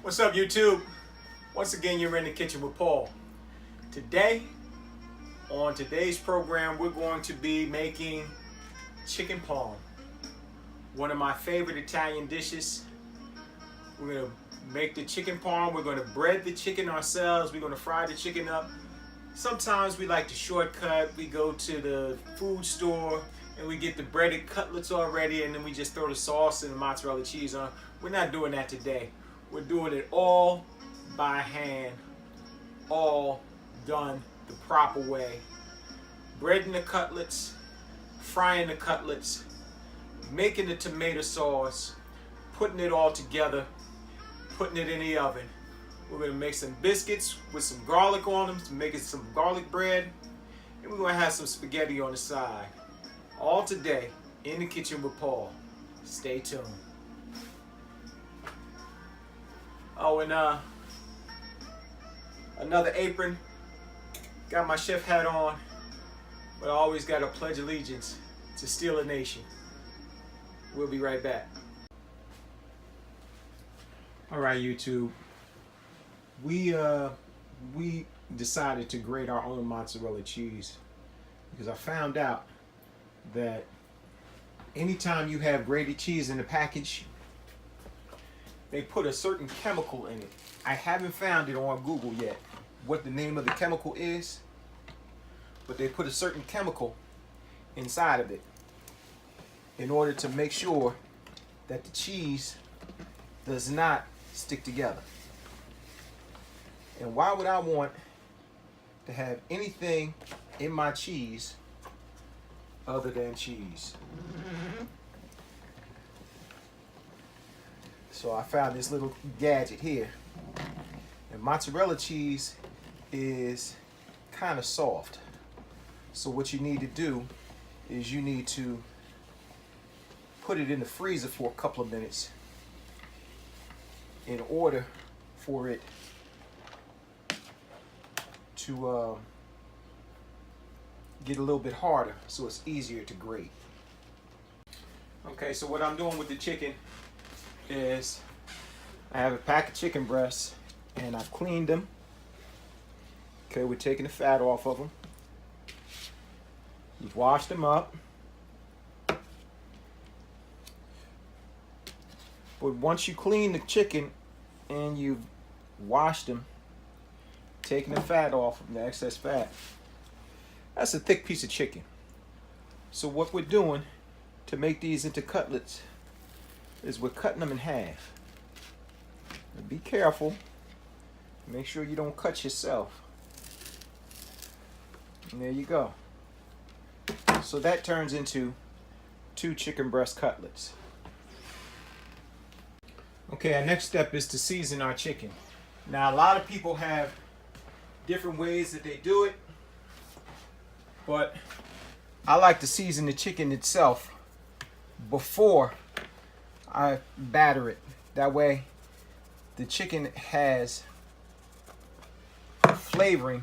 What's up, YouTube? Once again, you're in the kitchen with Paul. Today, on today's program, we're going to be making chicken parm, one of my favorite Italian dishes. We're going to make the chicken parm. We're going to bread the chicken ourselves. We're going to fry the chicken up. Sometimes we like to shortcut. We go to the food store and we get the breaded cutlets already, and then we just throw the sauce and the mozzarella cheese on. We're not doing that today. We're doing it all by hand, all done the proper way. Breading the cutlets, frying the cutlets, making the tomato sauce, putting it all together, putting it in the oven. We're gonna make some biscuits with some garlic on them, making some garlic bread, and we're gonna have some spaghetti on the side. All today in the kitchen with Paul. Stay tuned. Oh, and another apron. Got my chef hat on, but I always got to pledge allegiance to Steal a Nation. We'll be right back. All right, YouTube. We decided to grate our own mozzarella cheese because I found out that anytime you have grated cheese in a package, they put a certain chemical in it. I haven't found it on Google yet, what the name of the chemical is, but they put a certain chemical inside of it in order to make sure that the cheese does not stick together. And why would I want to have anything in my cheese other than cheese? So I found this little gadget here. And mozzarella cheese is kind of soft. So what you need to do is you need to put it in the freezer for a couple of minutes in order for it to get a little bit harder, so it's easier to grate. Okay, so what I'm doing with the chicken is I have a pack of chicken breasts and I've cleaned them. Okay, we're taking the fat off of them. You've washed them up. But once you clean the chicken and you've washed them, taking the fat off of the excess fat, that's a thick piece of chicken. So what we're doing to make these into cutlets is we're cutting them in half. And be careful. Make sure you don't cut yourself. And there you go. So that turns into 2 chicken breast cutlets. Okay, our next step is to season our chicken. Now, a lot of people have different ways that they do it, but I like to season the chicken itself before I batter it. That way the chicken has flavoring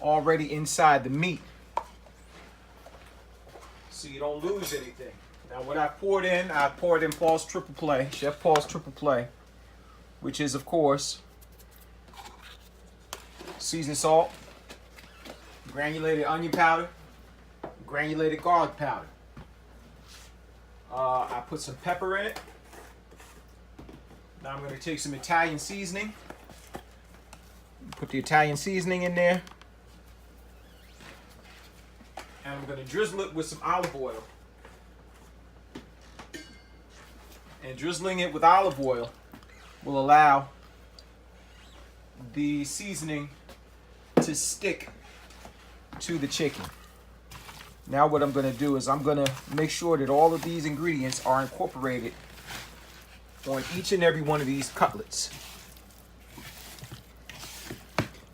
already inside the meat, so you don't lose anything. Now what I poured in Paul's Triple Play, Chef Paul's Triple Play, which is of course seasoned salt, granulated onion powder, granulated garlic powder. I put some pepper in it. Now I'm going to take some Italian seasoning. Put the Italian seasoning in there. And I'm going to drizzle it with some olive oil. And drizzling it with olive oil will allow the seasoning to stick to the chicken. Now what I'm going to do is I'm going to make sure that all of these ingredients are incorporated on each and every one of these cutlets.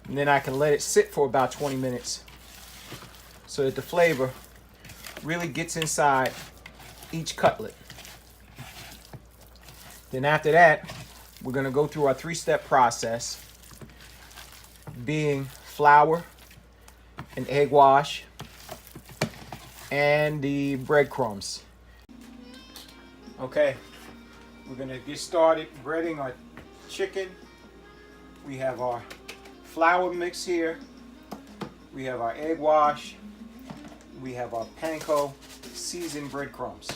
And then I can let it sit for about 20 minutes so that the flavor really gets inside each cutlet. Then after that, we're going to go through our 3-step process, being flour and egg wash and the breadcrumbs. Okay, We're gonna get started breading our chicken. We have our flour mix here. We have our egg wash. We have our panko seasoned breadcrumbs.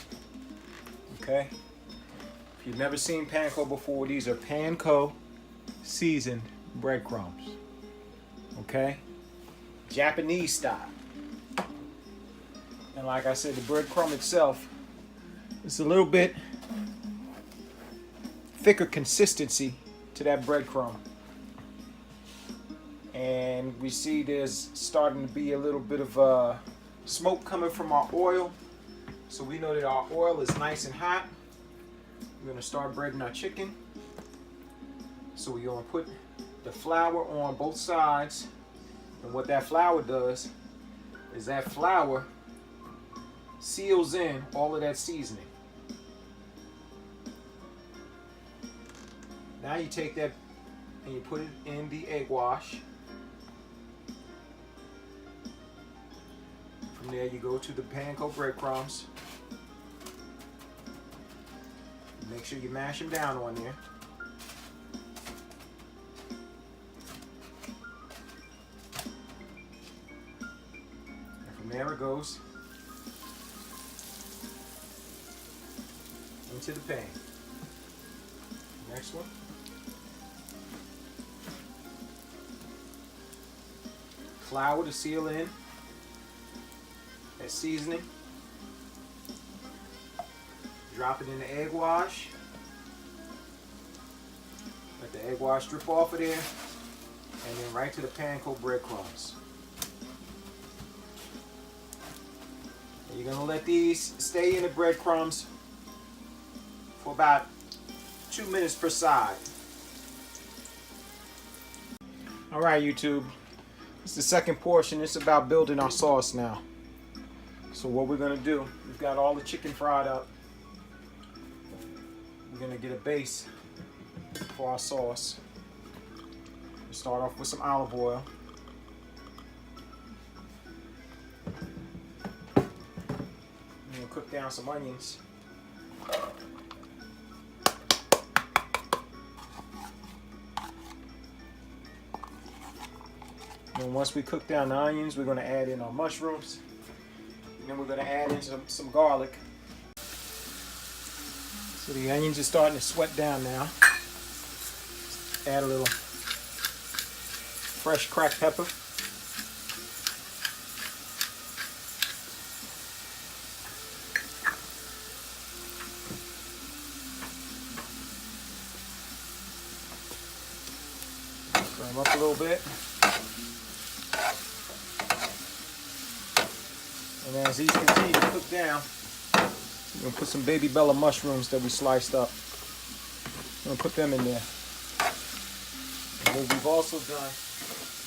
Okay? If you've never seen panko before, these are panko seasoned breadcrumbs. Okay? Japanese style. And like I said, the breadcrumb itself is a little bit thicker consistency to that breadcrumb. And we see there's starting to be a little bit of smoke coming from our oil. So we know that our oil is nice and hot. We're gonna start breading our chicken. So we're gonna put the flour on both sides. And what that flour does is that flour seals in all of that seasoning. Now you take that and you put it in the egg wash. From there you go to the panko breadcrumbs. Make sure you mash them down on there. And from there it goes into the pan. Next one. Flour to seal in that seasoning. Drop it in the egg wash. Let the egg wash drip off of there. And then right to the panko breadcrumbs. And you're going to let these stay in the breadcrumbs for about 2 minutes per side. Alright, YouTube. It's the second portion. It's about building our sauce now. So what we're going to do, we've got all the chicken fried up. We're going to get a base for our sauce. We start off with some olive oil. We're going to cook down some onions. And once we cook down the onions, we're going to add in our mushrooms. And then we're going to add in some garlic. So the onions are starting to sweat down now. Add a little fresh cracked pepper. Stir them up a little bit. And as these continue to cook down, we're going to put some baby bella mushrooms that we sliced up. We're going to put them in there. And what we've also done,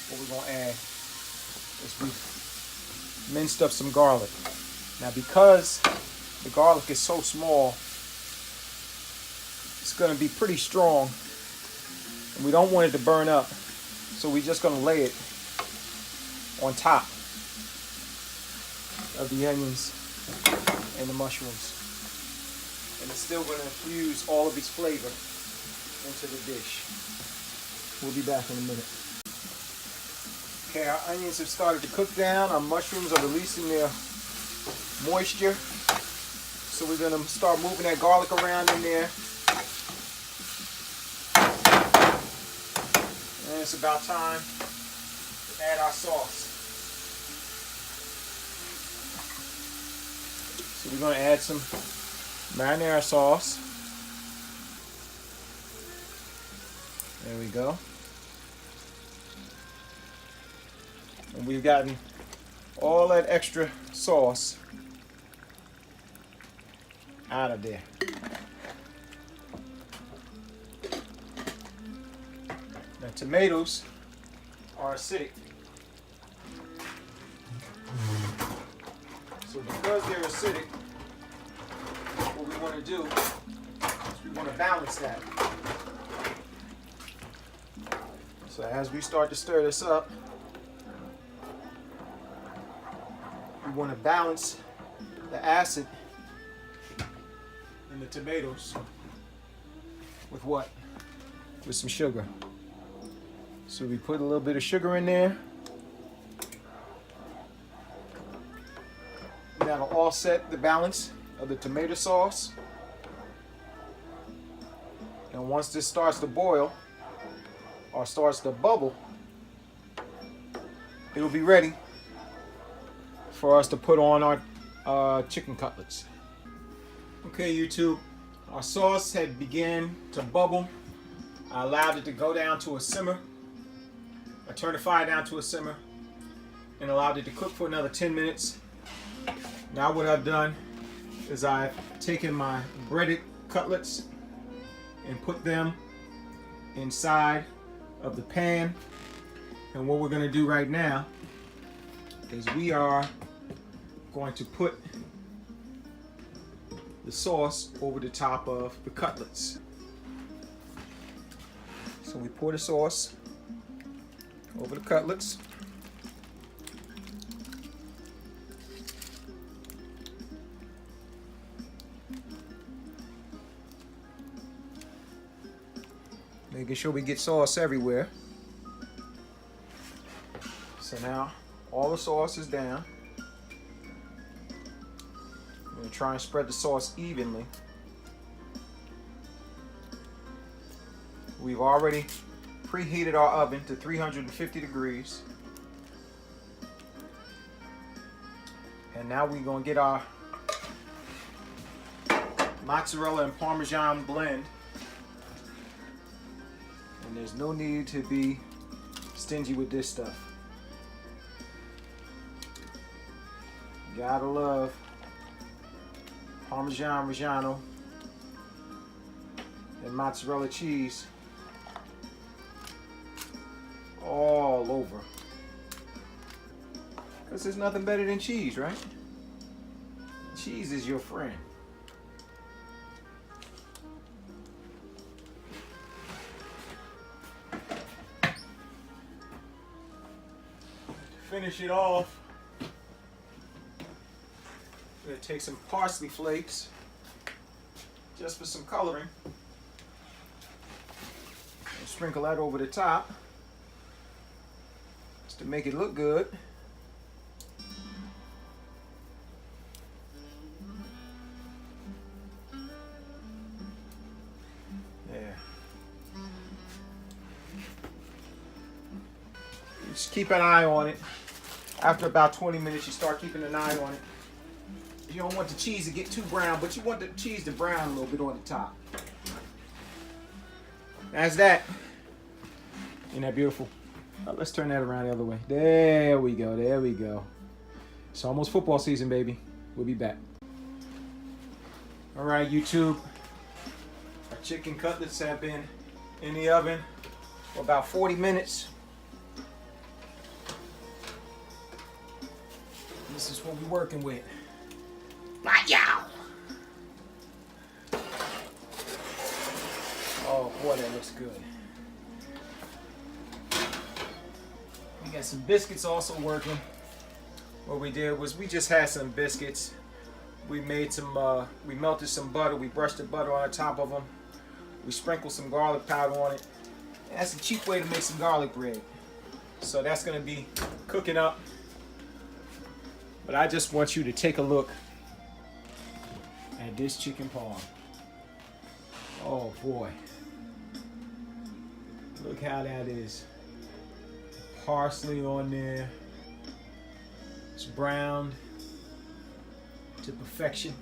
what we're going to add, is we've minced up some garlic. Now because the garlic is so small, it's going to be pretty strong. And we don't want it to burn up. So we're just going to lay it on top of the onions and the mushrooms. And it's still going to infuse all of its flavor into the dish. We'll be back in a minute. Okay, our onions have started to cook down. Our mushrooms are releasing their moisture. So we're going to start moving that garlic around in there. And it's about time to add our sauce. So we're going to add some marinara sauce. There we go. And we've gotten all that extra sauce out of there. Now tomatoes are acidic. So because they're acidic, what we want to do is we want to balance that. So as we start to stir this up, we want to balance the acid in the tomatoes with what? With some sugar. So we put a little bit of sugar in there. That'll offset the balance of the tomato sauce. And once this starts to boil or starts to bubble, it'll be ready for us to put on our chicken cutlets. Okay, YouTube, our sauce had begun to bubble. I allowed it to go down to a simmer. I turned the fire down to a simmer and allowed it to cook for another 10 minutes. Now what I've done is I've taken my breaded cutlets and put them inside of the pan. And what we're going to do right now is we are going to put the sauce over the top of the cutlets. So we pour the sauce over the cutlets. Making sure we get sauce everywhere. So now all the sauce is down. I'm going to try and spread the sauce evenly. We've already preheated our oven to 350 degrees. And now we're going to get our mozzarella and Parmesan blend. And there's no need to be stingy with this stuff. Gotta love Parmesan Reggiano and mozzarella cheese all over. Because there's nothing better than cheese, right? Cheese is your friend. Finish it off. I'm going to take some parsley flakes just for some coloring and sprinkle that over the top just to make it look good. There. Just keep an eye on it. After about 20 minutes, you start keeping an eye on it. You don't want the cheese to get too brown, but you want the cheese to brown a little bit on the top. That's that. Isn't that beautiful? Let's turn that around the other way. There we go. There we go. It's almost football season, baby. We'll be back. All right, YouTube. Our chicken cutlets have been in the oven for about 40 minutes. This is what we're working with. Wow! Oh boy, that looks good. We got some biscuits also working. What we did was we just had some biscuits. We made some, we melted some butter. We brushed the butter on the top of them. We sprinkled some garlic powder on it. And that's a cheap way to make some garlic bread. So that's gonna be cooking up. But I just want you to take a look at this chicken parm. Oh boy. Look how that is. Parsley on there. It's browned to perfection.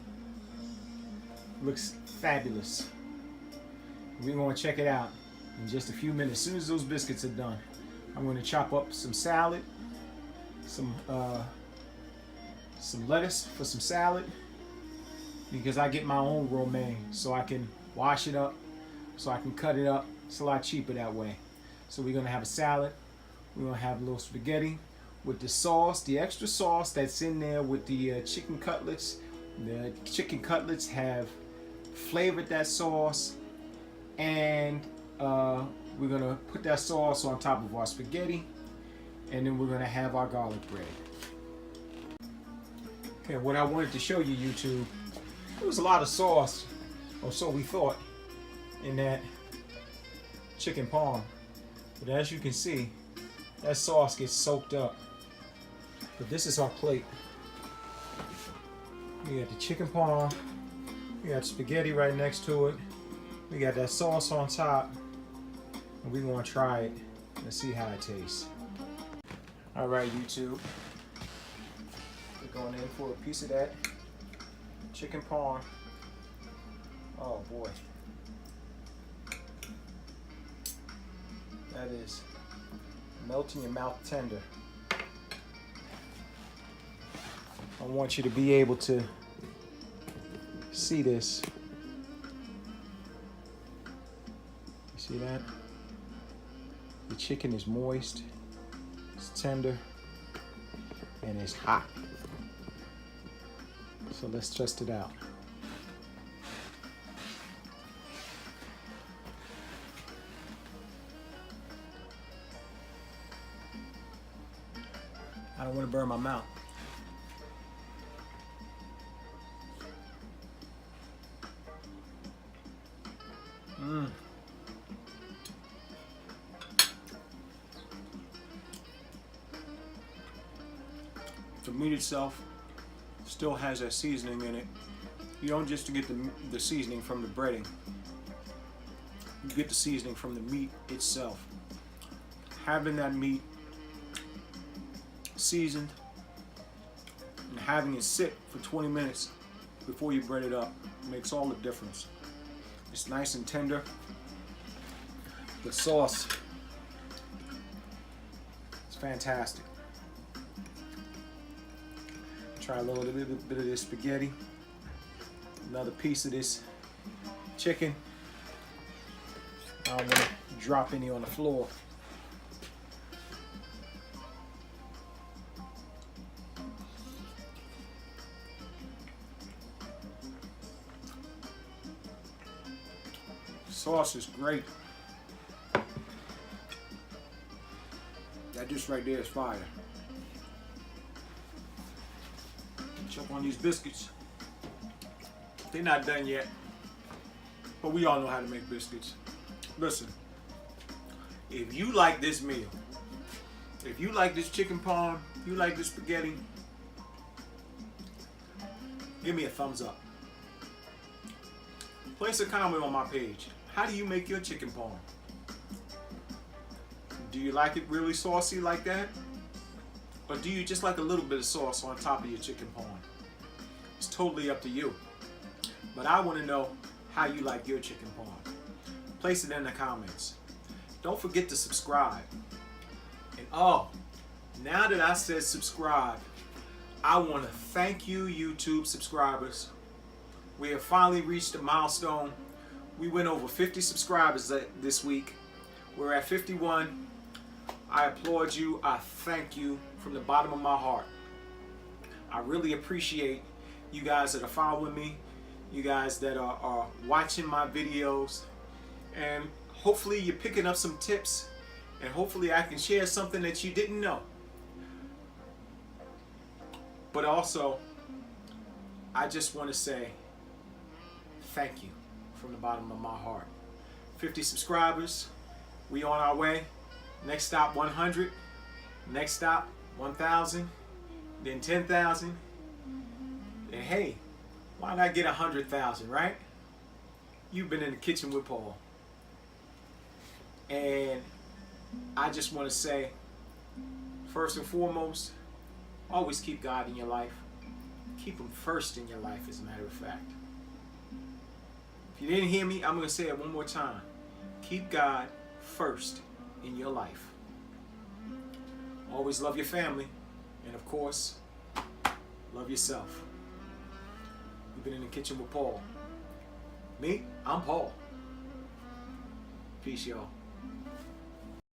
Looks fabulous. We're going to check it out in just a few minutes. As soon as those biscuits are done, I'm going to chop up some salad, some lettuce for some salad, because I get my own romaine, so I can wash it up, so I can cut it up. It's a lot cheaper that way. So we're gonna have a salad. We're gonna have a little spaghetti with the sauce, the extra sauce that's in there with the chicken cutlets. The chicken cutlets have flavored that sauce, and we're gonna put that sauce on top of our spaghetti, and then we're gonna have our garlic bread. Okay, what I wanted to show you, YouTube, there was a lot of sauce, or so we thought, in that chicken parm. But as you can see, that sauce gets soaked up. But this is our plate. We got the chicken parm. We got spaghetti right next to it. We got that sauce on top. And we're gonna try it and see how it tastes. All right, YouTube. We're going in for a piece of that chicken parm. Oh boy. That is melt in your mouth tender. I want you to be able to see this. You see that? The chicken is moist, it's tender, and it's hot. So let's test it out. I don't want to burn my mouth. The meat itself still has that seasoning in it. You don't just get the seasoning from the breading. You get the seasoning from the meat itself. Having that meat seasoned and having it sit for 20 minutes before you bread it up makes all the difference. It's nice and tender. The sauce is fantastic. Try a little bit of this spaghetti. Another piece of this chicken. I don't want to drop any on the floor. Sauce is great. That just right there is fire. Jump on these biscuits. They're not done yet, but we all know how to make biscuits. Listen, if you like this meal, if you like this chicken parm, you like this spaghetti, give me a thumbs up. Place a comment on my page. How do you make your chicken parm? Do you like it really saucy like that? Or do you just like a little bit of sauce on top of your chicken parm? It's totally up to you. But I want to know how you like your chicken parm. Place it in the comments. Don't forget to subscribe. And oh, now that I said subscribe, I want to thank you, YouTube subscribers. We have finally reached a milestone. We went over 50 subscribers this week. We're at 51. I applaud you. I thank you from the bottom of my heart. I really appreciate you guys that are following me, you guys that are watching my videos, and hopefully you're picking up some tips, and hopefully I can share something that you didn't know. But also, I just want to say thank you from the bottom of my heart. 50 subscribers, we on our way. Next stop 100, next stop 1,000, then 10,000, and hey, why not get 100,000, right? You've been in the kitchen with Paul. And I just want to say, first and foremost, always keep God in your life. Keep Him first in your life, as a matter of fact. If you didn't hear me, I'm going to say it one more time. Keep God first in your life. Always love your family, and of course, love yourself. You've been in the kitchen with Paul. Me, I'm Paul. Peace, y'all.